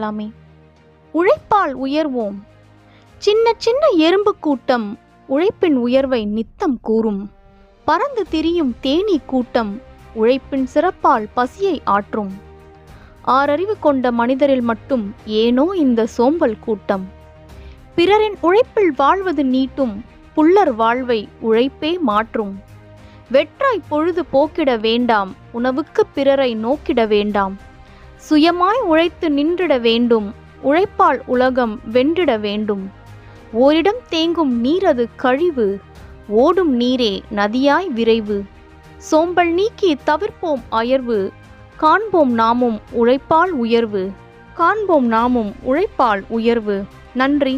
எல்லாமே. உழைப்பால் உயர்வோம். சின்ன சின்ன எறும்பு கூட்டம் உழைப்பின் உயர்வை நித்தம் கூறும். பறந்து திரியும் தேனீ கூட்டம் உழைப்பின் சிறப்பால் பசியை ஆற்றும். ஆறறிவு கொண்ட மனிதரில் மட்டும் ஏனோ இந்த சோம்பல் கூட்டம். பிறரின் உழைப்பில் வாழ்வது நீட்டும், புல்லர் வாழ்வை உழைப்பே மாற்றும். வெற்றாய் பொழுது போக்கிட வேண்டாம், உணவுக்கு பிறரை நோக்கிட வேண்டாம். சுயமாய் உழைத்து நின்றிட வேண்டும், உழைப்பால் உலகம் வென்றிட வேண்டும். ஓரிடம் தேங்கும் நீரது கழிவு, ஓடும் நீரே நதியாய் விரைவு. சோம்பல் நீக்கி தவிர்ப்போம் அயர்வு, காண்போம் நாமும் உழைப்பால் உயர்வு. நன்றி.